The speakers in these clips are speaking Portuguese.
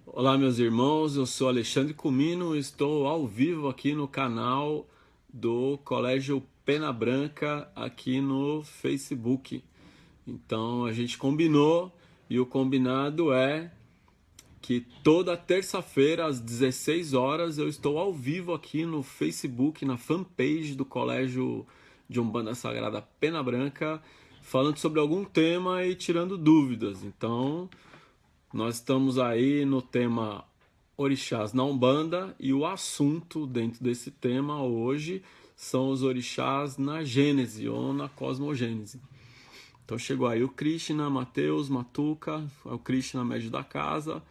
Olá, meus irmãos, eu sou Alexandre Comino, estou ao vivo aqui no canal do Colégio Pena Branca aqui no Facebook. Então a gente combinou e o combinado é que toda terça-feira às 16 horas eu estou ao vivo aqui no Facebook, na fanpage do Colégio de Umbanda Sagrada Pena Branca, falando sobre algum tema e tirando dúvidas. Então, nós estamos aí no tema orixás na Umbanda e o assunto dentro desse tema hoje são os orixás na Gênese ou na cosmogênese. Então chegou aí o Krishna, Matheus, Matuca, é o Krishna médio da casa,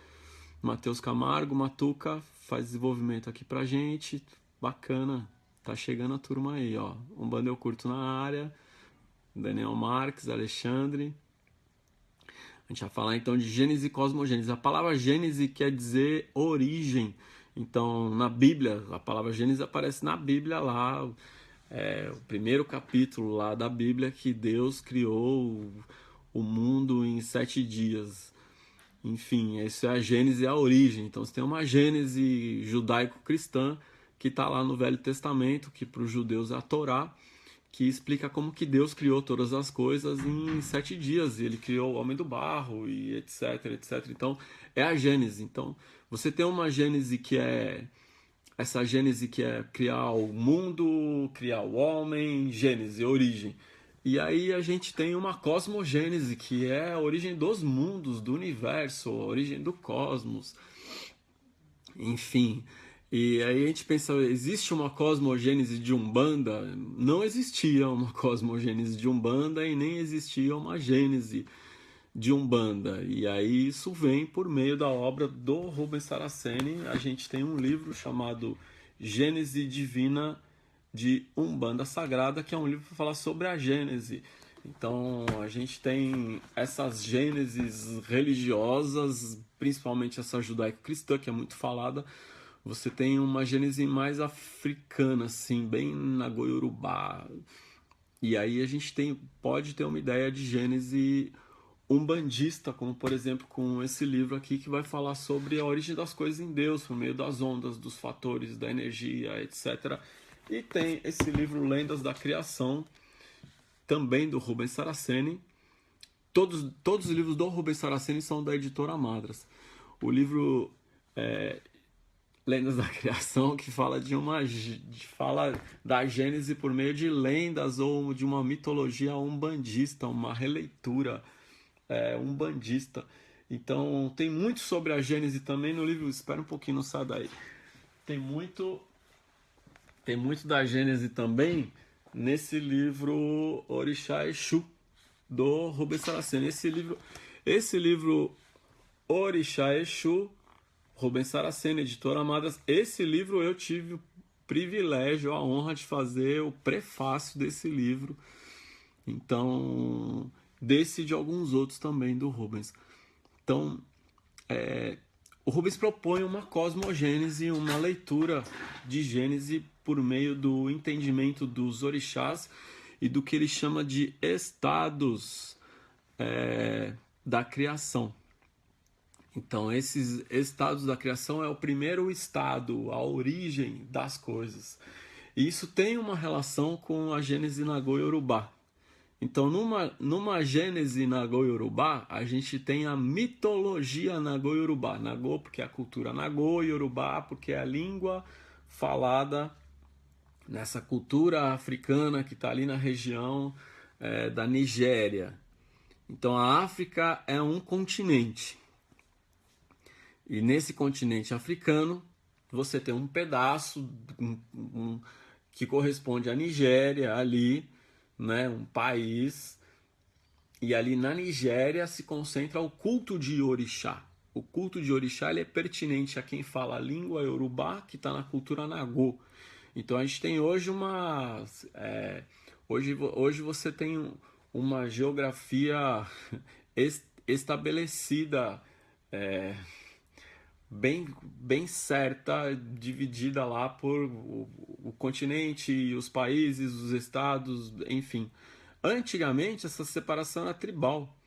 Matheus Camargo, Matuca faz desenvolvimento aqui pra gente, bacana, tá chegando a turma aí, ó. Umbanda eu curto na área, Daniel Marques, Alexandre. A gente vai falar então de Gênese e cosmogênese. A palavra Gênese quer dizer origem. Então, na Bíblia, a palavra Gênese aparece na Bíblia lá, o primeiro capítulo lá da Bíblia que Deus criou o mundo em 7 dias. Enfim, isso é a Gênese, é a origem. Então, você tem uma Gênese judaico-cristã que está lá no Velho Testamento, que para os judeus é a Torá, que explica como que Deus criou todas as coisas em 7 dias. E ele criou o homem do barro e etc, etc. Então, é a Gênese. Então, você tem uma Gênese que é... Essa Gênese que é criar o mundo, criar o homem, Gênese, origem. E aí a gente tem uma cosmogênese, que é a origem dos mundos, do universo, a origem do cosmos. Enfim, e aí a gente pensa, existe uma cosmogênese de Umbanda? Não existia uma cosmogênese de Umbanda e nem existia uma gênese de Umbanda. E aí isso vem por meio da obra do Rubens Saraceni. A gente tem um livro chamado Gênese Divina de Umbanda Sagrada, que é um livro para falar sobre a Gênese. Então a gente tem essas gêneses religiosas, principalmente essa judaico-cristã, que é muito falada. Você tem uma gênese mais africana, assim, bem na Goiorubá. E aí a gente pode ter uma ideia de gênese umbandista, como por exemplo com esse livro aqui que vai falar sobre a origem das coisas em Deus, por meio das ondas, dos fatores, da energia, etc. E tem esse livro Lendas da Criação, também do Rubens Saraceni. Todos os livros do Rubens Saraceni são da editora Madras. O livro Lendas da Criação, que fala da Gênese por meio de lendas ou de uma mitologia umbandista, uma releitura umbandista. Então tem muito sobre a Gênese também no livro. Espera um pouquinho, não sai daí. Tem muito da Gênese também nesse livro Orixá Exu do Rubens Saraceni. Esse livro Orixá Exu, Rubens Saraceni, editora Madras. Esse livro eu tive o privilégio, a honra de fazer o prefácio desse livro. Então, desse e de alguns outros também do Rubens. Então, o Rubens propõe uma cosmogênese, uma leitura de Gênese por meio do entendimento dos orixás e do que ele chama de estados da criação. Então, esses estados da criação é o primeiro estado, a origem das coisas. E isso tem uma relação com a Gênese Nagô-Yorubá. Então, numa Gênese Nagô-Yorubá, a gente tem a mitologia Nagô-Yorubá. Nagô porque é a cultura Nagô, Yorubá porque é a língua falada nessa cultura africana que está ali na região da Nigéria. Então, a África é um continente. E nesse continente africano, você tem um pedaço que corresponde à Nigéria, ali, né, um país. E ali na Nigéria se concentra o culto de Orixá. O culto de Orixá ele é pertinente a quem fala a língua Yorubá, que está na cultura Nagô. Então a gente tem hoje hoje você tem uma geografia estabelecida, bem certa, dividida lá por o continente, os países, os estados, enfim. Antigamente essa separação era tribal.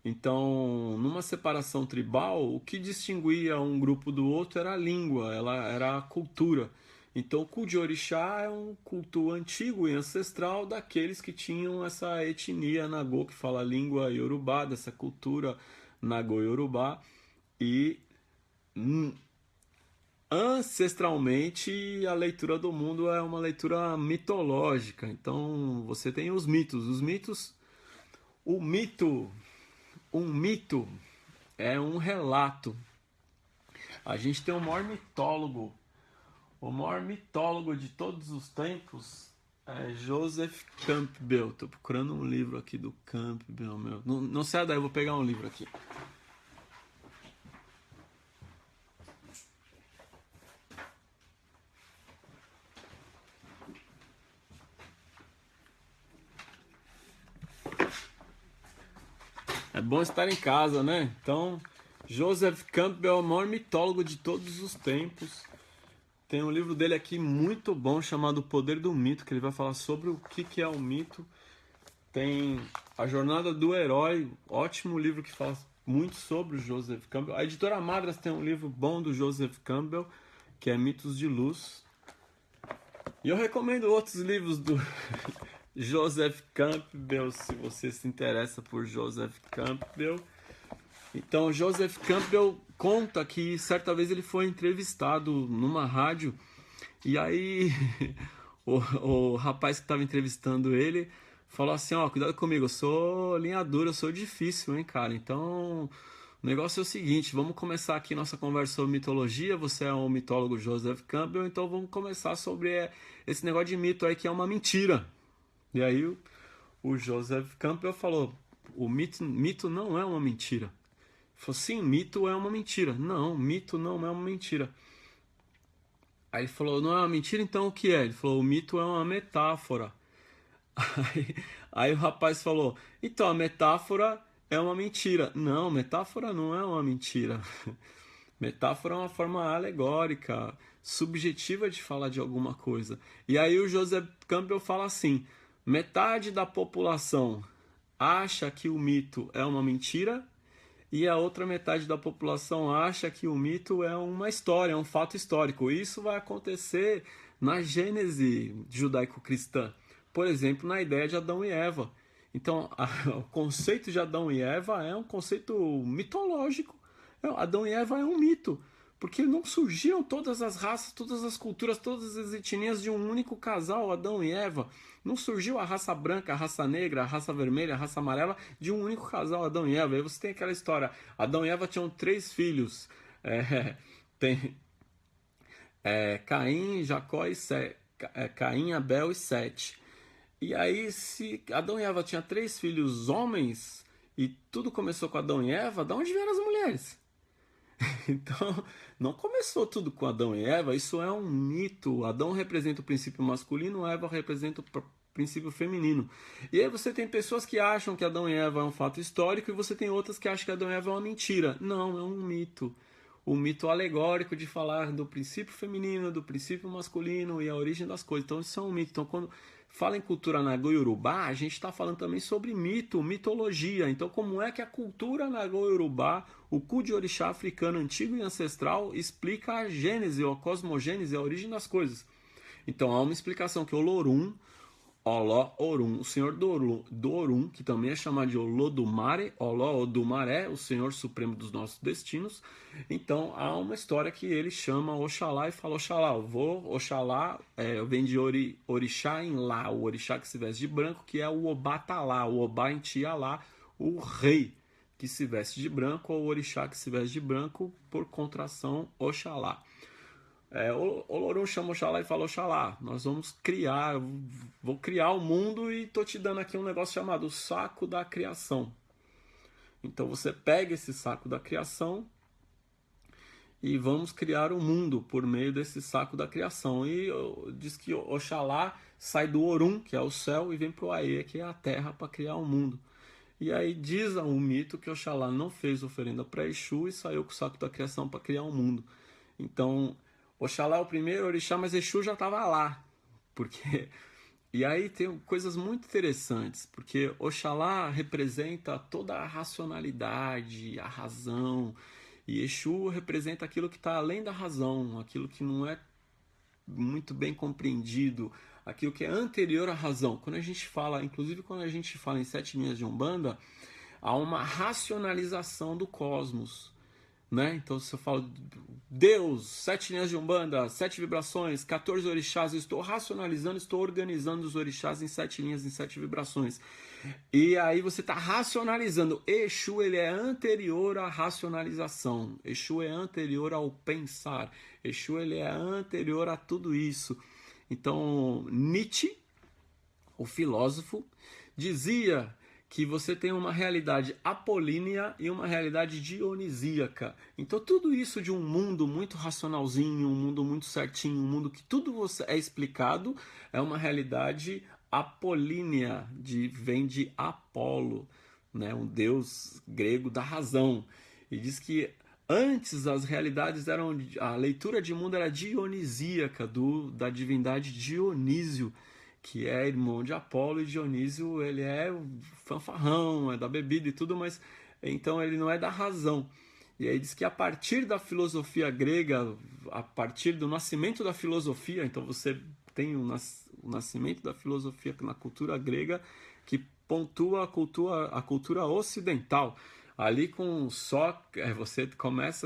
Então, numa separação tribal, o que distinguia um grupo do outro era a língua, ela era a cultura. Então, o culto de orixá é um culto antigo e ancestral daqueles que tinham essa etnia Nagô, que fala a língua iorubá, dessa cultura Nagô-iorubá. E ancestralmente, a leitura do mundo é uma leitura mitológica. Então, você tem os mitos. Os mitos, o mito, um mito é um relato. A gente tem o maior mitólogo de todos os tempos é Joseph Campbell. Tô procurando um livro aqui do Campbell, meu. Não sai daí, eu vou pegar um livro aqui. É bom estar em casa, né? Então, Joseph Campbell é o maior mitólogo de todos os tempos. Tem um livro dele aqui muito bom chamado O Poder do Mito, que ele vai falar sobre o que é o mito. Tem A Jornada do Herói, ótimo livro que fala muito sobre o Joseph Campbell. A editora Madras tem um livro bom do Joseph Campbell, que é Mitos de Luz. E eu recomendo outros livros do Joseph Campbell, se você se interessa por Joseph Campbell. Então, Joseph Campbell conta que certa vez ele foi entrevistado numa rádio e aí o rapaz que estava entrevistando ele falou assim, ó, cuidado comigo, eu sou linha dura, eu sou difícil, hein, cara, então o negócio é o seguinte, vamos começar aqui nossa conversa sobre mitologia, você é um mitólogo Joseph Campbell, então vamos começar sobre esse negócio de mito aí que é uma mentira. E aí o Joseph Campbell falou, o mito não é uma mentira. Ele falou, sim, mito é uma mentira. Não, mito não é uma mentira. Aí ele falou, não é uma mentira, então o que é? Ele falou, o mito é uma metáfora. Aí o rapaz falou, então a metáfora é uma mentira. Não, metáfora não é uma mentira. Metáfora é uma forma alegórica, subjetiva de falar de alguma coisa. E aí o Joseph Campbell fala assim, metade da população acha que o mito é uma mentira e a outra metade da população acha que o mito é uma história, é um fato histórico. Isso vai acontecer na Gênese judaico-cristã. Por exemplo, na ideia de Adão e Eva. Então, o conceito de Adão e Eva é um conceito mitológico. Adão e Eva é um mito. Porque não surgiram todas as raças, todas as culturas, todas as etnias de um único casal, Adão e Eva. Não surgiu a raça branca, a raça negra, a raça vermelha, a raça amarela de um único casal, Adão e Eva. Aí você tem aquela história, Adão e Eva tinham 3 filhos. Tem Caim, Jacó e Caim, Abel e Sete. E aí, se Adão e Eva tinham 3 filhos homens, e tudo começou com Adão e Eva, de onde vieram as mulheres? Então, não começou tudo com Adão e Eva, isso é um mito. Adão representa o princípio masculino, Eva representa o princípio feminino. E aí você tem pessoas que acham que Adão e Eva é um fato histórico e você tem outras que acham que Adão e Eva é uma mentira. Não, é um mito. O mito alegórico de falar do princípio feminino, do princípio masculino e a origem das coisas. Então, isso é um mito. Então, quando fala em cultura Nagô-Iorubá, a gente está falando também sobre mito, mitologia. Então, como é que a cultura Nagô-Iorubá, o culto de orixá africano antigo e ancestral, explica a gênese, ou a cosmogênese, a origem das coisas? Então, há uma explicação que Olo-Orum, o senhor do Orum, que também é chamado de Olodumare, Olo-Odumaré, o senhor supremo dos nossos destinos. Então, há uma história que ele chama Oxalá e fala, Oxalá, Oxalá, vem de orixá em lá, o orixá que se veste de branco, que é o Obatalá, o Obá em Tialá, o rei que se veste de branco, ou o orixá que se veste de branco, por contração, Oxalá. Olorum chama Oxalá e fala, Oxalá, nós vamos vou criar o mundo e tô te dando aqui um negócio chamado saco da criação. Então você pega esse saco da criação e vamos criar o mundo por meio desse saco da criação. E diz que Oxalá sai do Orum, que é o céu, e vem pro Aê, que é a terra, para criar o mundo. E aí diz o mito que Oxalá não fez oferenda para Exu e saiu com o saco da criação para criar o mundo. Então, Oxalá é o primeiro orixá, mas Exu já estava lá, porque E aí tem coisas muito interessantes, porque Oxalá representa toda a racionalidade, a razão, e Exu representa aquilo que está além da razão, aquilo que não é muito bem compreendido, aquilo que é anterior à razão. Quando a gente fala, inclusive quando a gente fala em 7 linhas de Umbanda, há uma racionalização do cosmos, né? Então se eu falo Deus, 7 linhas de Umbanda, 7 vibrações, 14 orixás, eu estou racionalizando, estou organizando os orixás em 7 linhas, em 7 vibrações. E aí você está racionalizando. Exu, ele é anterior à racionalização. Exu é anterior ao pensar. Exu, ele é anterior a tudo isso. Então, Nietzsche, o filósofo, dizia que você tem uma realidade apolínea e uma realidade dionisíaca. Então tudo isso de um mundo muito racionalzinho, um mundo muito certinho, um mundo que tudo você é explicado, é uma realidade apolínea, vem de Apolo, né, um deus grego da razão. E diz que antes as realidades eram, a leitura de mundo era dionisíaca, da divindade Dionísio, que é irmão de Apolo, e Dionísio, ele é fanfarrão, é da bebida e tudo, mas então ele não é da razão. E aí diz que a partir da filosofia grega, a partir do nascimento da filosofia, então você tem o nascimento da filosofia na cultura grega, que pontua a cultura ocidental. Ali com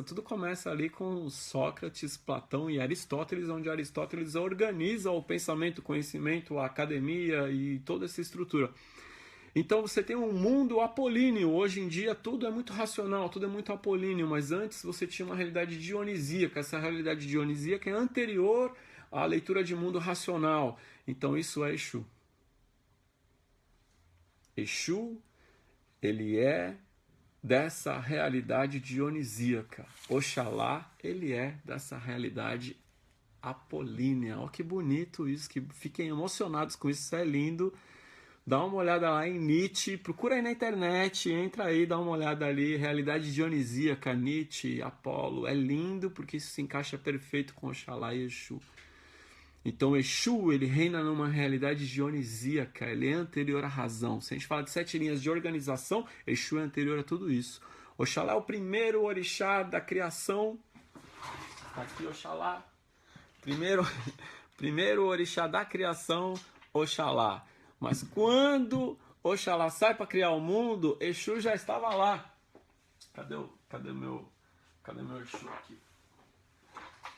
tudo começa ali com Sócrates, Platão e Aristóteles, onde Aristóteles organiza o pensamento, o conhecimento, a academia e toda essa estrutura. Então você tem um mundo apolíneo. Hoje em dia tudo é muito racional, tudo é muito apolíneo, mas antes você tinha uma realidade dionisíaca. Essa realidade dionisíaca é anterior à leitura de mundo racional. Então isso é Exu. Exu, ele é dessa realidade dionisíaca. Oxalá, ele é dessa realidade apolínea. Olha que bonito isso, que fiquem emocionados com isso, isso é lindo. Dá uma olhada lá em Nietzsche, procura aí na internet, entra aí, dá uma olhada ali, realidade dionisíaca, Nietzsche, Apolo, é lindo porque isso se encaixa perfeito com Oxalá e Exu. Então Exu, ele reina numa realidade dionisíaca, ele é anterior à razão. Se a gente fala de 7 linhas de organização, Exu é anterior a tudo isso. Oxalá é o primeiro orixá da criação. Aqui Oxalá, primeiro orixá da criação, Oxalá. Mas quando Oxalá sai para criar o mundo, Exu já estava lá. Cadê meu Exu aqui?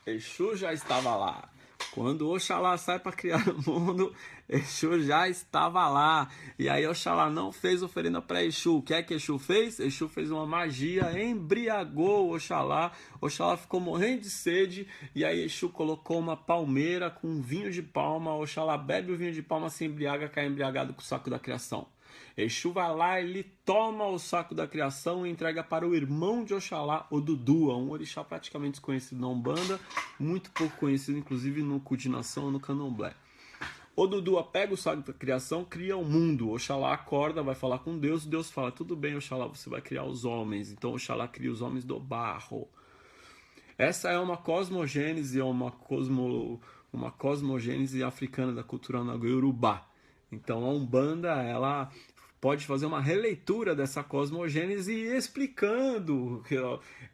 Exu já estava lá. Quando Oxalá sai para criar o mundo, Exu já estava lá. E aí Oxalá não fez oferenda para Exu. O que é que Exu fez? Exu fez uma magia, embriagou Oxalá. Oxalá ficou morrendo de sede. E aí Exu colocou uma palmeira com um vinho de palma. Oxalá bebe o vinho de palma, se embriaga, cai embriagado com o saco da criação. Exu vai lá, ele toma o saco da criação e entrega para o irmão de Oxalá, o Dudua, um orixá praticamente desconhecido na Umbanda, muito pouco conhecido inclusive no culto de nação ou no candomblé. O Dudua pega o saco da criação, cria o mundo. Oxalá acorda, vai falar com Deus, Deus fala, tudo bem Oxalá, você vai criar os homens. Então Oxalá cria os homens do barro. Essa é uma cosmogênese, uma cosmogênese africana da cultura Nagô-Yorubá. Então a Umbanda, ela pode fazer uma releitura dessa cosmogênese explicando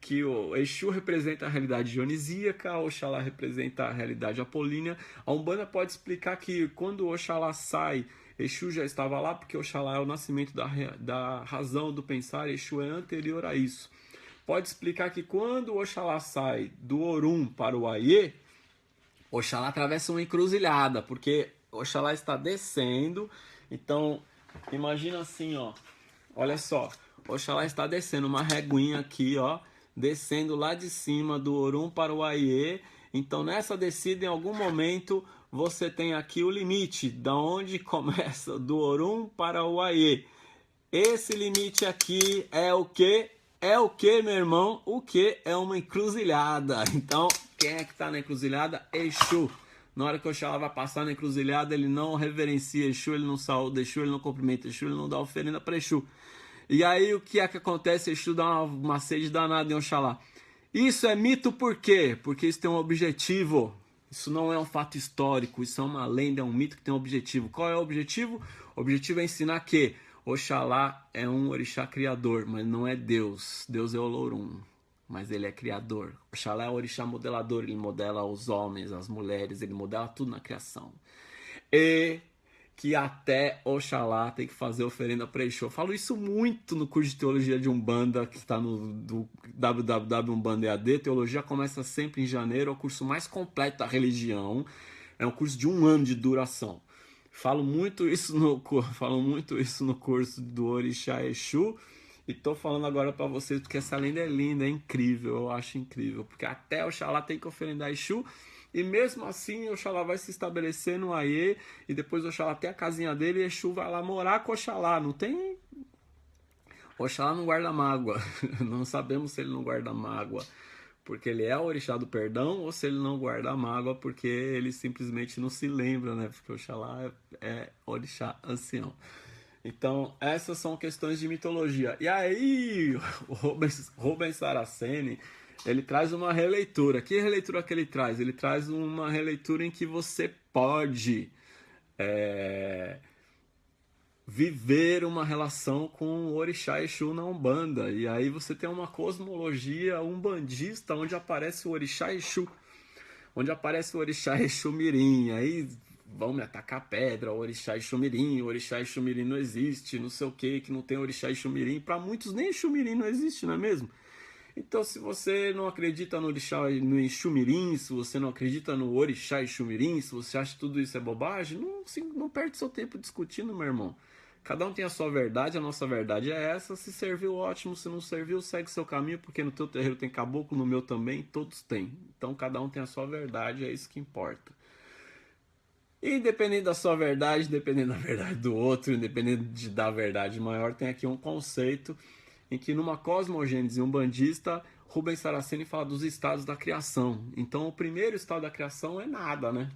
que o Exu representa a realidade dionisíaca, Oxalá representa a realidade apolínea. A Umbanda pode explicar que quando Oxalá sai, Exu já estava lá, porque Oxalá é o nascimento da razão, do pensar, Exu é anterior a isso. Pode explicar que quando Oxalá sai do Orum para o Aie, Oxalá atravessa uma encruzilhada, porque Oxalá está descendo. Então imagina assim, ó, olha só, Oxalá está descendo uma reguinha aqui, ó, descendo lá de cima do Orum para o Aie. Então nessa descida, em algum momento, você tem aqui o limite, da onde começa do Orum para o Aie. Esse limite aqui é o que? É o que, meu irmão? O que? É uma encruzilhada. Então, quem é que está na encruzilhada? Exu. Na hora que o Oxalá vai passar na encruzilhada, ele não reverencia Exu, ele não saúda Exu, ele não cumprimenta Exu, ele não dá oferenda para Exu. E aí o que é que acontece? Exu dá uma sede danada em Oxalá. Isso é mito por quê? Porque isso tem um objetivo. Isso não é um fato histórico, isso é uma lenda, é um mito que tem um objetivo. Qual é o objetivo? O objetivo é ensinar que Oxalá é um orixá criador, mas não é Deus. Deus é Olorum, mas ele é criador. Oxalá é o orixá modelador, ele modela os homens, as mulheres, ele modela tudo na criação. E que até Oxalá tem que fazer oferenda para Exu. Eu falo isso muito no curso de Teologia de Umbanda, que está no www.umbanda EAD. Teologia começa sempre em janeiro, é o curso mais completo da religião. É um curso de 1 ano de duração. Falo muito isso no curso do Orixá Exu. E tô falando agora para vocês porque essa lenda é linda, é incrível, eu acho incrível. Porque até Oxalá tem que oferendar Exu. E mesmo assim, Oxalá vai se estabelecer no Aie, e depois Oxalá tem a casinha dele e Exu vai lá morar com Oxalá. Não tem... Oxalá não guarda mágoa. Não sabemos se ele não guarda mágoa porque ele é o orixá do perdão ou se ele não guarda mágoa porque ele simplesmente não se lembra, né? Porque Oxalá é orixá ancião. Então, essas são questões de mitologia. E aí, o Rubens Saraceni, ele traz uma releitura. Que releitura que ele traz? Ele traz uma releitura em que você pode viver uma relação com o Orixá Exu na Umbanda. E aí você tem uma cosmologia umbandista onde aparece o Orixá Exu. Onde aparece o Orixá Exu Mirim. Aí vão me atacar pedra, o Orixá Exu Mirim, o Orixá Exu Mirim não existe, não sei o que não tem Orixá Exu Mirim. Para muitos nem Exu Mirim não existe, não é mesmo? Então, se você não acredita no Orixá, no Exu Mirim, se você não acredita no Orixá Exu Mirim, se você acha que tudo isso é bobagem, não perde seu tempo discutindo, meu irmão. Cada um tem a sua verdade, a nossa verdade é essa. Se serviu, ótimo. Se não serviu, segue seu caminho, porque no teu terreiro tem caboclo, no meu também, todos têm. Então, cada um tem a sua verdade, é isso que importa. E independente da sua verdade, independente da verdade do outro, independente da verdade maior, tem aqui um conceito em que numa cosmogênese umbandista, Rubens Saraceni fala dos estados da criação. Então o primeiro estado da criação é nada, né?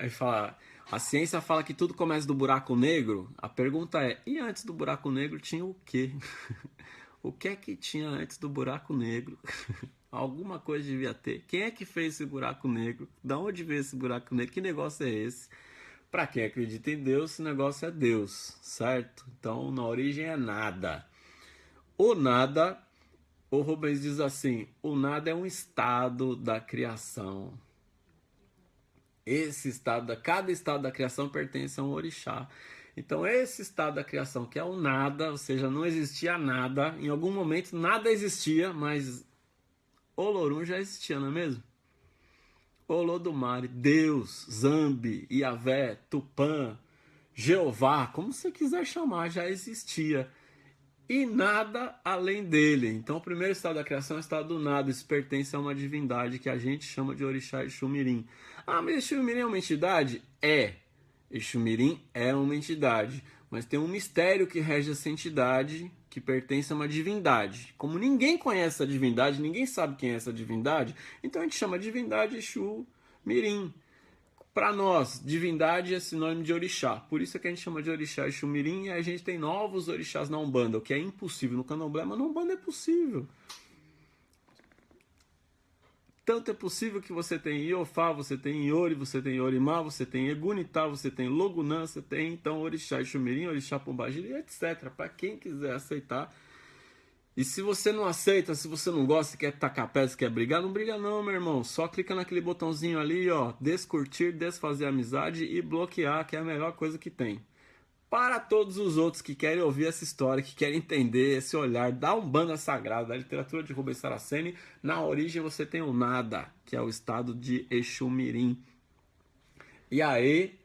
Aí fala, a ciência fala que tudo começa do buraco negro. A pergunta é, e antes do buraco negro tinha o quê? O que é que tinha antes do buraco negro? Alguma coisa devia ter. Quem é que fez esse buraco negro? Da onde veio esse buraco negro? Que negócio é esse? Para quem acredita em Deus, esse negócio é Deus, certo? Então, na origem é nada. O nada, o Rubens diz assim, o nada é um estado da criação. Esse estado, cada estado da criação pertence a um orixá. Então, esse estado da criação, que é o nada, ou seja, não existia nada, em algum momento nada existia, mas Olorum já existia, não é mesmo? Olodumare, Deus, Zambi, Iavé, Tupã, Jeová, como você quiser chamar, já existia. E nada além dele. Então o primeiro estado da criação é o estado do nada. Isso pertence a uma divindade que a gente chama de Orixá Exu Mirim. Ah, mas Exu Mirim é uma entidade? É. Exu Mirim é uma entidade. Mas tem um mistério que rege essa entidade, que pertence a uma divindade. Como ninguém conhece essa divindade, ninguém sabe quem é essa divindade, então a gente chama de divindade Exu Mirim. Para nós, divindade é sinônimo de orixá. Por isso é que a gente chama de orixá Exu Mirim e a gente tem novos orixás na Umbanda, o que é impossível no Candomblé, mas na Umbanda é possível. Tanto é possível que você tem Iofá, você tem Iori, você tem Iorimá, você tem Egunitá, você tem Logunã, você tem então Orixá Exu Mirim, Orixá Pombagira, etc. Para quem quiser aceitar. E se você não aceita, se você não gosta, quer tacar pé, quer brigar, não briga não, meu irmão. Só clica naquele botãozinho ali, ó, descurtir, desfazer amizade e bloquear, que é a melhor coisa que tem. Para todos os outros que querem ouvir essa história, que querem entender esse olhar da Umbanda Sagrada, da literatura de Rubens Saraceni, na origem você tem o nada, que é o estado de Exu Mirim. E aí,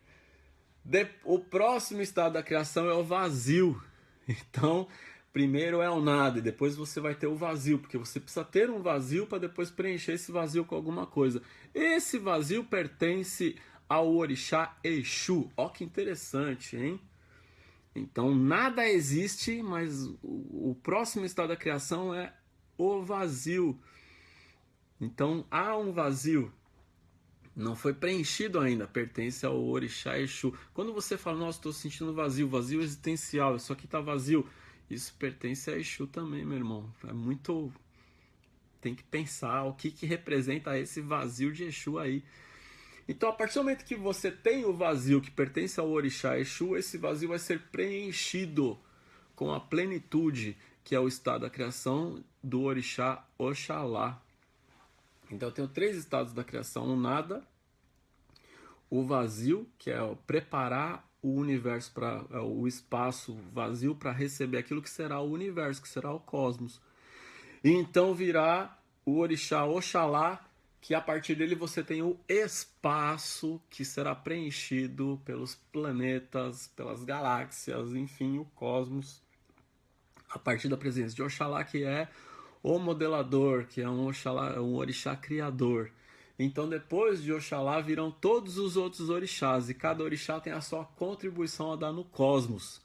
o próximo estado da criação é o vazio. Então, primeiro é o nada e depois você vai ter o vazio, porque você precisa ter um vazio para depois preencher esse vazio com alguma coisa. Esse vazio pertence ao orixá Exu. Ó que interessante, hein? Então nada existe, mas o próximo estado da criação é o vazio. Então há um vazio. Não foi preenchido ainda, pertence ao orixá Exu. Quando você fala, nossa, estou sentindo vazio, vazio existencial, isso aqui está vazio, isso pertence a Exu também, meu irmão. É muito tem que pensar o que representa esse vazio de Exu aí. Então, a partir do momento que você tem o vazio que pertence ao orixá Exu, esse vazio vai ser preenchido com a plenitude, que é o estado da criação do orixá Oxalá. Então, eu tenho 3 estados da criação: o nada, o vazio, que é o preparar o universo, o espaço vazio para receber aquilo que será o universo, que será o cosmos. E então virá o orixá Oxalá, que a partir dele você tem o espaço que será preenchido pelos planetas, pelas galáxias, enfim, o cosmos, a partir da presença de Oxalá, que é o modelador, que é um Oxalá, um orixá criador. Então, depois de Oxalá virão todos os outros orixás, e cada orixá tem a sua contribuição a dar no cosmos.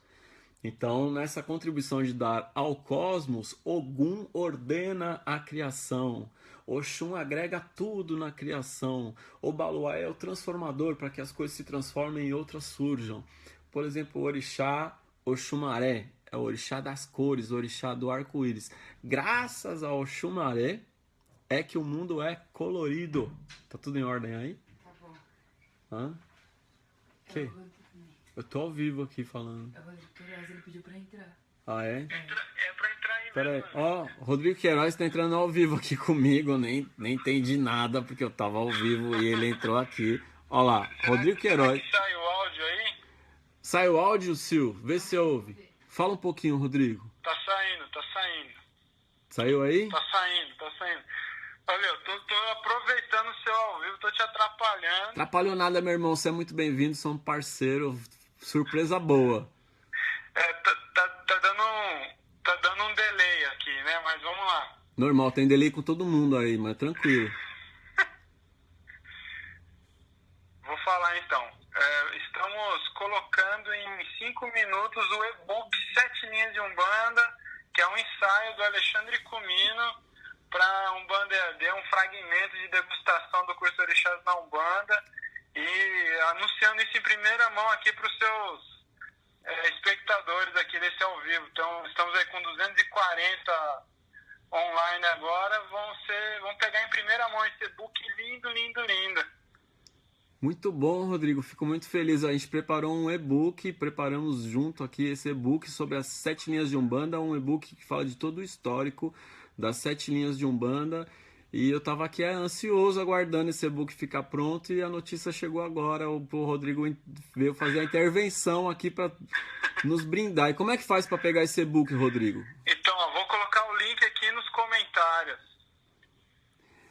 Então, nessa contribuição de dar ao cosmos, Ogum ordena a criação, Oxum agrega tudo na criação, Obaluá é o transformador para que as coisas se transformem e outras surjam. Por exemplo, o orixá Oxumaré é o orixá das cores, o orixá do arco-íris. Graças ao Oxumaré é que o mundo é colorido. Tá tudo em ordem aí? Tá bom. Hã? Que? Eu tô ao vivo aqui falando. Ele pediu pra entrar. Ah, é? É pra entrar aí Pera aí. mesmo. Ó, Rodrigo Queiroz tá entrando ao vivo aqui comigo. Eu nem entendi nada porque eu tava ao vivo e ele entrou aqui. Ó lá, Rodrigo Queiroz. Sai o áudio aí? Sai o áudio, Sil? Vê se ouve. Fala um pouquinho, Rodrigo. Tá saindo, tá saindo. Saiu aí? Tá saindo, tá saindo. Olha, eu tô aproveitando o seu ao vivo, tô te atrapalhando. Atrapalhou nada, meu irmão. Você é muito bem-vindo, sou um parceiro. Surpresa boa. É, tá dando um delay aqui, né? Mas vamos lá. Normal, tem delay com todo mundo aí, mas tranquilo. Vou falar então. Estamos colocando em 5 minutos o e-book 7 linhas de Umbanda, que é um ensaio do Alexandre Comino para Umbanda EAD, um fragmento de degustação do curso Orixás na Umbanda, e anunciando isso em primeira mão aqui para os seus espectadores aqui desse ao vivo. Então, estamos aí com 240 online agora, vão pegar em primeira mão esse e-book lindo, lindo, lindo. Muito bom, Rodrigo. Fico muito feliz. A gente preparou um e-book, preparamos junto aqui esse e-book sobre as 7 linhas de Umbanda, um e-book que fala de todo o histórico das 7 linhas de Umbanda. E eu tava aqui ansioso, aguardando esse e-book ficar pronto, e a notícia chegou agora. O Rodrigo veio fazer a intervenção aqui para nos brindar. E como é que faz para pegar esse e-book, Rodrigo? Então, eu vou colocar o link aqui nos comentários.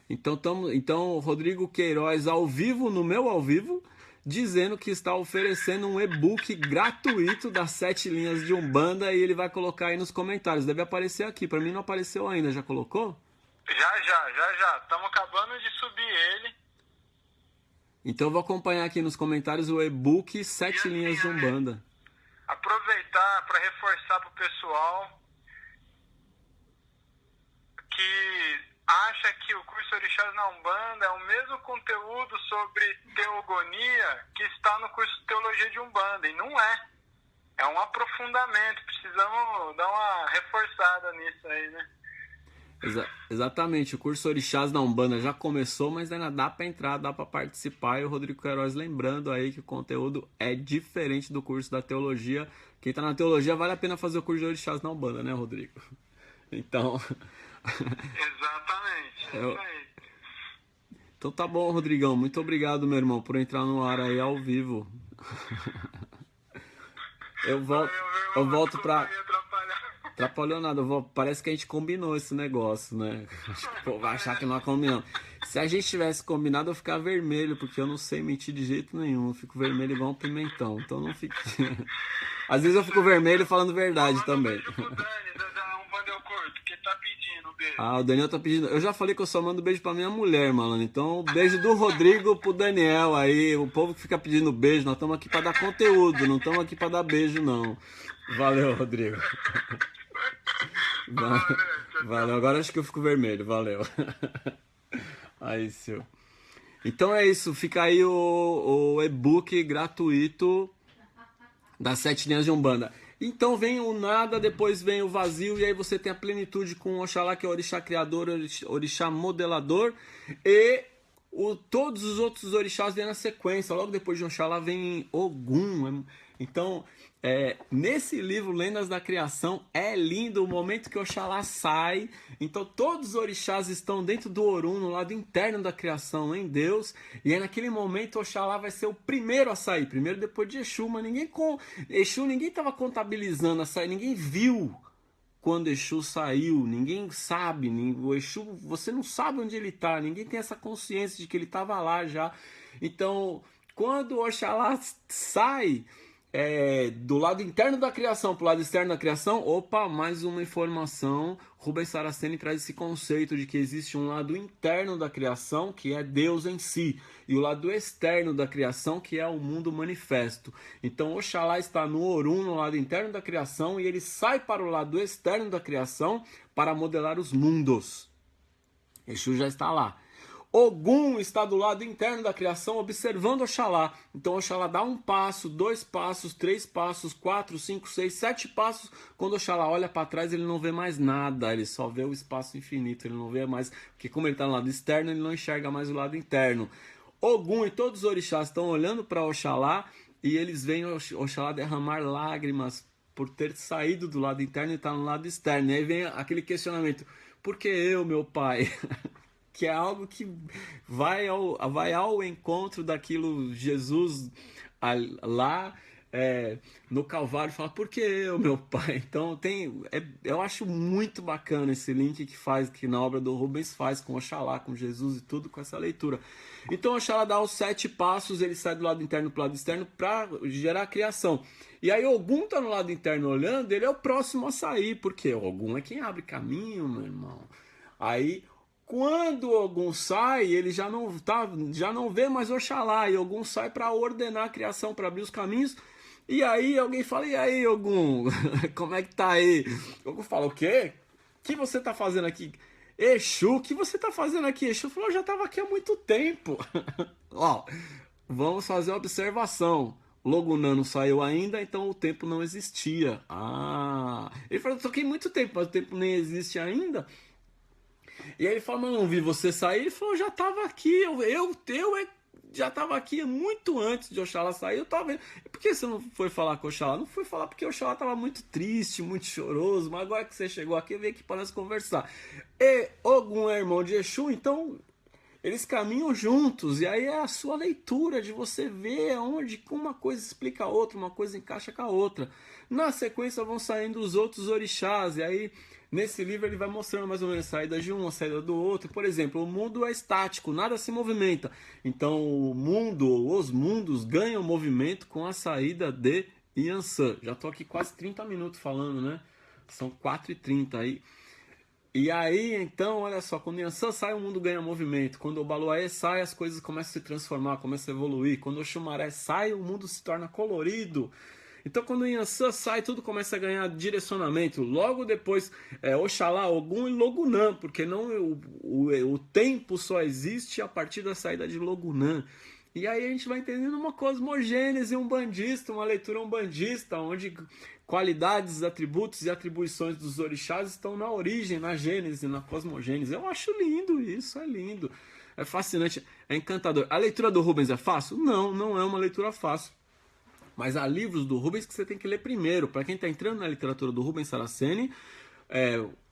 Então, Rodrigo Queiroz ao vivo, no meu ao vivo, dizendo que está oferecendo um e-book gratuito das 7 linhas de Umbanda, e ele vai colocar aí nos comentários. Deve aparecer aqui. Para mim não apareceu ainda. Já colocou? Já. Estamos acabando de subir ele. Então eu vou acompanhar aqui nos comentários o e-book 7 assim, linhas de Umbanda. Aproveitar para reforçar para o pessoal que acha que o curso Orixás na Umbanda é o mesmo conteúdo sobre teogonia que está no curso de Teologia de Umbanda, e não é. É um aprofundamento, precisamos dar uma reforçada nisso aí, né? Exatamente, o curso Orixás na Umbanda já começou, mas ainda dá para entrar, dá para participar. E o Rodrigo Queiroz lembrando aí que o conteúdo é diferente do curso da Teologia. Quem está na Teologia vale a pena fazer o curso de Orixás na Umbanda, né, Rodrigo? Então... Exatamente, isso aí. Então tá bom, Rodrigão. Muito obrigado, meu irmão, por entrar no ar aí ao vivo. Eu volto pra... Atrapalhou nada, parece que a gente combinou esse negócio, né? Acho que o povo vai achar que não combinamos. Se a gente tivesse combinado, eu ficava vermelho, porque eu não sei mentir de jeito nenhum. Eu fico vermelho igual um pimentão, então não fique... Às vezes eu fico vermelho falando verdade também. Ah, o Daniel tá pedindo. Eu já falei que eu só mando beijo pra minha mulher, mano. Então, beijo do Rodrigo pro Daniel aí. O povo que fica pedindo beijo, nós estamos aqui pra dar conteúdo, não estamos aqui pra dar beijo, não. Valeu, Rodrigo. Valeu, agora acho que eu fico vermelho, valeu. Aí, seu. Então é isso, fica aí o e-book gratuito das 7 linhas de Umbanda. Então vem o nada, depois vem o vazio, e aí você tem a plenitude com o Oxalá, que é o orixá criador, orixá modelador, e todos os outros orixás vêm na sequência. Logo depois de Oxalá vem Ogum. Então, nesse livro, Lendas da Criação, é lindo o momento que Oxalá sai. Então, todos os orixás estão dentro do Orum, no lado interno da criação, em Deus. E aí, naquele momento, Oxalá vai ser o primeiro a sair. Primeiro depois de Exu, mas ninguém estava contabilizando a sair, ninguém viu quando Exu saiu, ninguém sabe, o Exu, você não sabe onde ele está, ninguém tem essa consciência de que ele estava lá já. Então, quando Oxalá sai do lado interno da criação para o lado externo da criação, opa, mais uma informação. Rubens Saraceni traz esse conceito de que existe um lado interno da criação, que é Deus em si, e o lado externo da criação, que é o mundo manifesto. Então Oxalá está no Orum, no lado interno da criação, e ele sai para o lado externo da criação para modelar os mundos. Exu já está lá. Ogum está do lado interno da criação, observando Oxalá. Então Oxalá dá um passo, 2 passos, 3 passos, 4, 5, 6, 7 passos. Quando Oxalá olha para trás, ele não vê mais nada, ele só vê o espaço infinito, ele não vê mais, porque como ele está no lado externo, ele não enxerga mais o lado interno. Ogum e todos os orixás estão olhando para Oxalá e eles veem Oxalá derramar lágrimas por ter saído do lado interno e estar no lado externo. E aí vem aquele questionamento: por que eu, meu pai? Que é algo que vai ao encontro daquilo Jesus lá no Calvário fala: por que eu, meu pai? Então eu acho muito bacana esse link que na obra do Rubens faz com Oxalá, com Jesus e tudo, com essa leitura. Então Oxalá dá os 7 passos, ele sai do lado interno para o lado externo para gerar a criação. E aí Ogum está no lado interno olhando, ele é o próximo a sair, porque Ogum é quem abre caminho, meu irmão. Aí quando Ogum sai, ele já não vê mais Oxalá, e Ogum sai para ordenar a criação, para abrir os caminhos. E aí alguém fala: e aí, Ogum, como é que tá aí? Ogum fala: o quê? O que você tá fazendo aqui? Exu, o que você tá fazendo aqui? Exu falou: eu já tava aqui há muito tempo. Ó, vamos fazer uma observação. Logunã não saiu ainda, então o tempo não existia. Ele falou: eu tô aqui há muito tempo, mas o tempo nem existe ainda. E aí ele falou: mas não vi você sair. Ele falou: já estava aqui, eu já estava aqui muito antes de Oxalá sair, eu estava vendo. Por que você não foi falar com Oxalá? Não fui falar porque Oxalá estava muito triste, muito choroso, mas agora que você chegou aqui, veio aqui para nós conversar. E Ogum é irmão de Exu, então eles caminham juntos, e aí é a sua leitura de você ver onde uma coisa explica a outra, uma coisa encaixa com a outra. Na sequência vão saindo os outros orixás, e aí nesse livro ele vai mostrando mais ou menos a saída de um, a saída do outro. Por exemplo, o mundo é estático, nada se movimenta. Então os mundos ganham movimento com a saída de Yansan. Já estou aqui quase 30 minutos falando, né? São 4h30 aí. E aí, então, olha só, quando Yansan sai, o mundo ganha movimento. Quando o Obaloaê sai, as coisas começam a se transformar, começam a evoluir. Quando o Xumaré sai, o mundo se torna colorido. Então, quando o Yansan sai, tudo começa a ganhar direcionamento. Logo depois, Oxalá, Ogum e Logunã, porque o tempo só existe a partir da saída de Logunã. E aí a gente vai entendendo uma cosmogênese umbandista, uma leitura umbandista, onde qualidades, atributos e atribuições dos orixás estão na origem, na gênese, na cosmogênese. Eu acho lindo isso, é lindo. É fascinante, é encantador. A leitura do Rubens é fácil? Não, não é uma leitura fácil. Mas há livros do Rubens que você tem que ler primeiro. Para quem está entrando na literatura do Rubens Saraceni,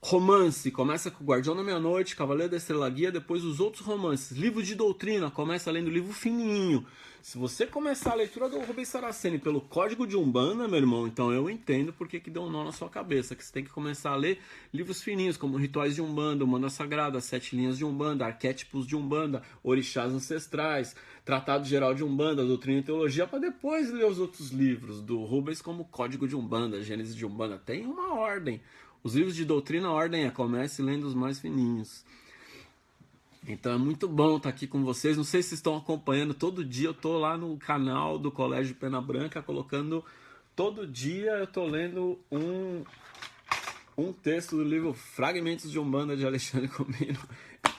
romance, começa com o Guardião da Meia-Noite, Cavaleiro da Estrela Guia, depois os outros romances. Livro de doutrina, começa lendo livro fininho. Se você começar a leitura do Rubens Saraceni pelo Código de Umbanda, meu irmão, então eu entendo porque que deu um nó na sua cabeça, que você tem que começar a ler livros fininhos, como Rituais de Umbanda, Umbanda Sagrada, 7 Linhas de Umbanda, Arquétipos de Umbanda, Orixás Ancestrais, Tratado Geral de Umbanda, Doutrina e Teologia, para depois ler os outros livros do Rubens, como Código de Umbanda, Gênesis de Umbanda. Tem uma ordem. Os livros de doutrina, a ordem comece lendo os mais fininhos. Então é muito bom estar aqui com vocês. Não sei se estão acompanhando, todo dia eu estou lá no canal do Colégio Pena Branca, colocando, todo dia eu estou lendo um texto do livro Fragmentos de Umbanda de Alexandre Comino,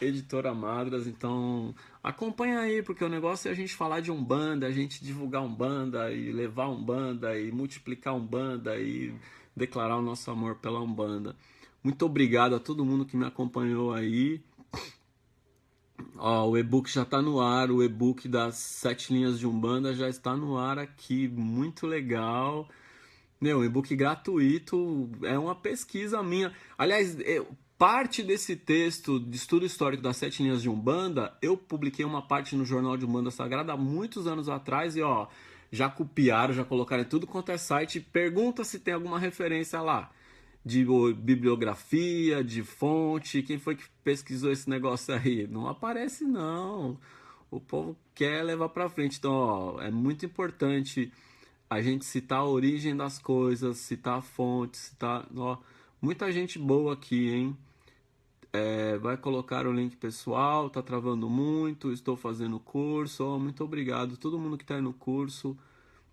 editora Madras. Então acompanha aí, porque o negócio é a gente falar de Umbanda, a gente divulgar Umbanda e levar Umbanda e multiplicar Umbanda e declarar o nosso amor pela Umbanda. Muito obrigado a todo mundo que me acompanhou aí. Ó, o e-book já está no ar, o e-book das 7 linhas de Umbanda já está no ar aqui, muito legal. Meu, e-book gratuito, é uma pesquisa minha. Aliás, parte desse texto de estudo histórico das 7 linhas de Umbanda, eu publiquei uma parte no Jornal de Umbanda Sagrada há muitos anos atrás e ó, já copiaram, já colocaram em tudo quanto é site. Pergunta se tem alguma referência lá de bibliografia, de fonte, quem foi que pesquisou esse negócio aí? Não aparece não. O povo quer levar para frente. Então, ó, é muito importante a gente citar a origem das coisas, citar a fonte, citar... Ó, muita gente boa aqui, hein? Vai colocar o link pessoal, tá travando muito, estou fazendo curso, ó, muito obrigado. Todo mundo que tá aí no curso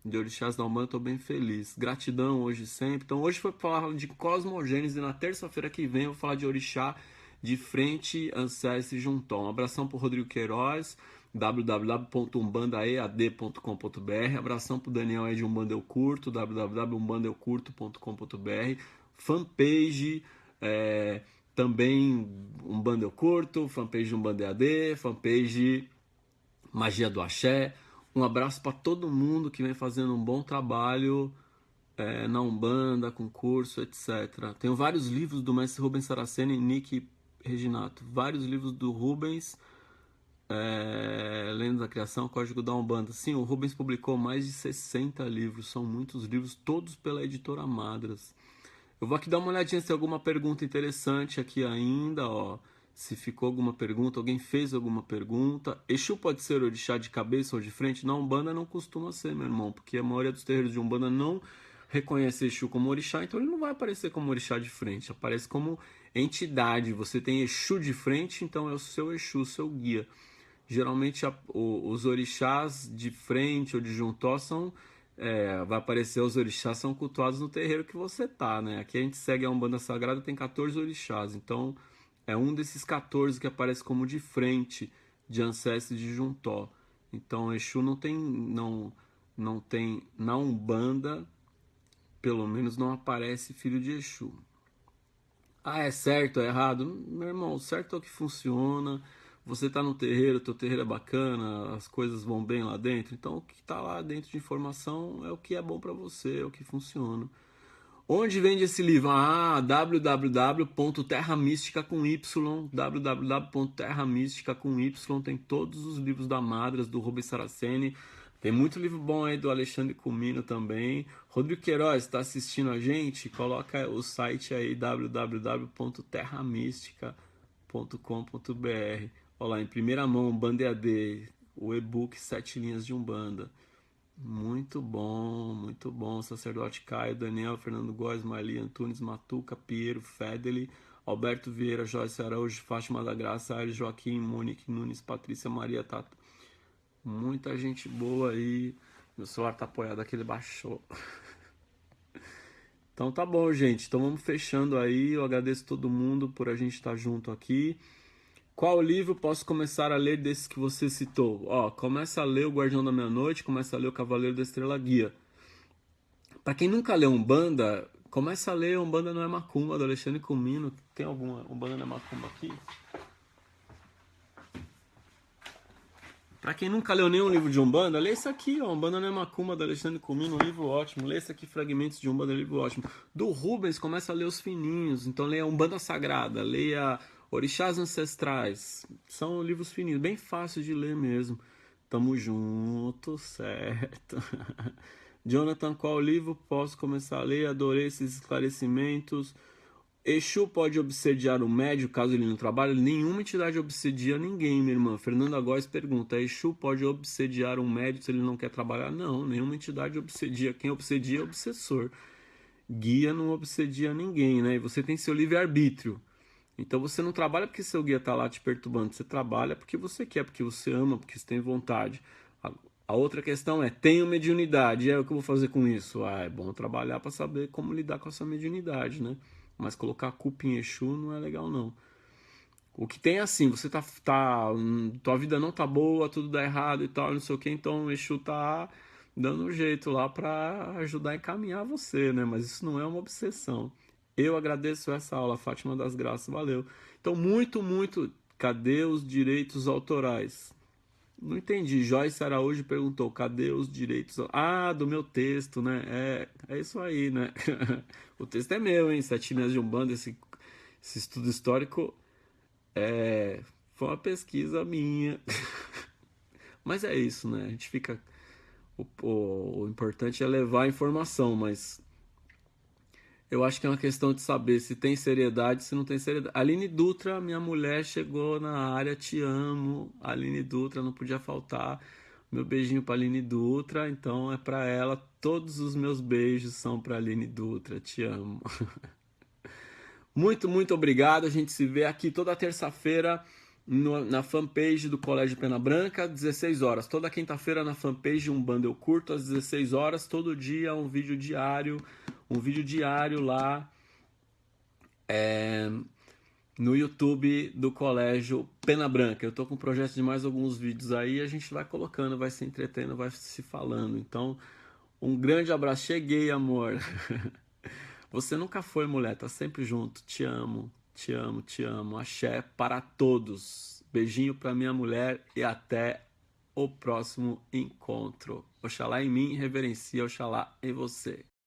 de Orixás da Umbanda, estou bem feliz. Gratidão hoje sempre. Então hoje foi para falar de cosmogênese, na terça-feira que vem eu vou falar de Orixá de frente, Ancestre e Junton. Um abração pro Rodrigo Queiroz, www.umbandaead.com.br. Abração pro Daniel aí de Umbanda Eu Curto, www.umbandaeucurto.com.br. Fanpage, também Umbanda Eu Curto, fanpage Umbanda EAD, fanpage Magia do Axé. Um abraço para todo mundo que vem fazendo um bom trabalho na Umbanda, com curso, etc. Tenho vários livros do mestre Rubens Saraceni e Nick Reginato. Vários livros do Rubens, Lendo da Criação, Código da Umbanda. Sim, o Rubens publicou mais de 60 livros. São muitos livros, todos pela editora Madras. Eu vou aqui dar uma olhadinha se tem alguma pergunta interessante aqui ainda, ó. Se ficou alguma pergunta, alguém fez alguma pergunta. Exu pode ser orixá de cabeça ou de frente? Na Umbanda não costuma ser, meu irmão, porque a maioria dos terreiros de Umbanda não reconhece Exu como orixá, então ele não vai aparecer como orixá de frente, aparece como entidade. Você tem Exu de frente, então é o seu Exu, o seu guia. Geralmente os orixás de frente ou de juntó são... vai aparecer os orixás são cultuados no terreiro que você tá, né? Aqui a gente segue a Umbanda Sagrada, tem 14 orixás, então... É um desses 14 que aparece como de frente, de ancestre de Juntó. Então, Exu não tem na Umbanda, pelo menos não aparece filho de Exu. Ah, é certo, é errado? Meu irmão, certo é o que funciona. Você tá no terreiro, teu terreiro é bacana, as coisas vão bem lá dentro. Então, o que tá lá dentro de informação é o que é bom para você, é o que funciona. Onde vende esse livro? www.terramística com Y, www.terramística com Y, tem todos os livros da Madras, do Rubens Saraceni, tem muito livro bom aí do Alexandre Comino também. Rodrigo Queiroz, está assistindo a gente? Coloca o site aí, www.terramística.com.br. Olha lá, em primeira mão, Umbanda EAD, o e-book 7 linhas de Umbanda. Muito bom. Sacerdote Caio, Daniel, Fernando Góes, Marli Antunes, Matuca, Piero, Fedeli, Alberto Vieira, Joyce Araújo, Fátima da Graça, Aires Joaquim, Monique Nunes, Patrícia Maria Tato. Muita gente boa aí. Meu celular tá apoiado aqui, ele baixou. Então tá bom, gente. Então vamos fechando aí. Eu agradeço todo mundo por a gente estar junto aqui. Qual livro posso começar a ler desses que você citou? Ó, começa a ler O Guardião da Meia-Noite, começa a ler O Cavaleiro da Estrela Guia. Pra quem nunca leu Umbanda, começa a ler Umbanda Não é Macumba, do Alexandre Comino. Tem alguma Umbanda Não é Macumba aqui? Pra quem nunca leu nenhum livro de Umbanda, lê esse aqui, ó, Umbanda Não é Macumba, do Alexandre Comino, um livro ótimo. Lê esse aqui, Fragmentos de Umbanda, um livro ótimo. Do Rubens, começa a ler os fininhos. Então leia Umbanda Sagrada, leia Orixás Ancestrais. São livros fininhos, bem fáceis de ler mesmo. Tamo junto, certo. Jonathan, qual livro posso começar a ler? Adorei esses esclarecimentos. Exu pode obsediar o médio caso ele não trabalhe? Nenhuma entidade obsedia ninguém, minha irmã. Fernanda Góes pergunta, Exu pode obsediar um médio se ele não quer trabalhar? Não, nenhuma entidade obsedia. Quem obsedia é o obsessor. Guia não obsedia ninguém, né? E você tem seu livre-arbítrio. Então você não trabalha porque seu guia está lá te perturbando. Você trabalha porque você quer, porque você ama, porque você tem vontade. A outra questão é, tenho mediunidade. E aí, o que eu vou fazer com isso? É bom trabalhar para saber como lidar com essa mediunidade, né? mas colocar a culpa em Exu não é legal, não. O que tem é assim, você tua vida não tá boa, tudo dá errado e tal, não sei o que, então o Exu tá dando um jeito lá pra ajudar a encaminhar você, né? Mas isso não é uma obsessão. Eu agradeço essa aula, Fátima das Graças, valeu. Então, muito, cadê os direitos autorais? Não entendi. Joyce Araújo perguntou, cadê os direitos? Ah, do meu texto, né? É isso aí, né? O texto é meu, hein? 7 Linhas de Umbanda, esse estudo histórico foi uma pesquisa minha. Mas é isso, né? A gente fica... O importante é levar a informação, mas eu acho que é uma questão de saber se tem seriedade, se não tem seriedade. Aline Dutra, minha mulher, chegou na área, te amo. Aline Dutra, não podia faltar. Meu beijinho para Aline Dutra, então é para ela. Todos os meus beijos são para Aline Dutra, te amo. Muito obrigado. A gente se vê aqui toda terça-feira na fanpage do Colégio Pena Branca, 16 horas. Toda quinta-feira na fanpage Umbanda Eu Curto, às 16 horas. Todo dia um vídeo diário lá no YouTube do Colégio Pena Branca. Eu tô com um projeto de mais alguns vídeos aí, a gente vai colocando, vai se entretendo, vai se falando. Então, um grande abraço. Cheguei, amor. Você nunca foi, mulher, tá sempre junto. Te amo, te amo, te amo. Axé para todos. Beijinho pra minha mulher e até o próximo encontro. Oxalá em mim, reverencia Oxalá em você.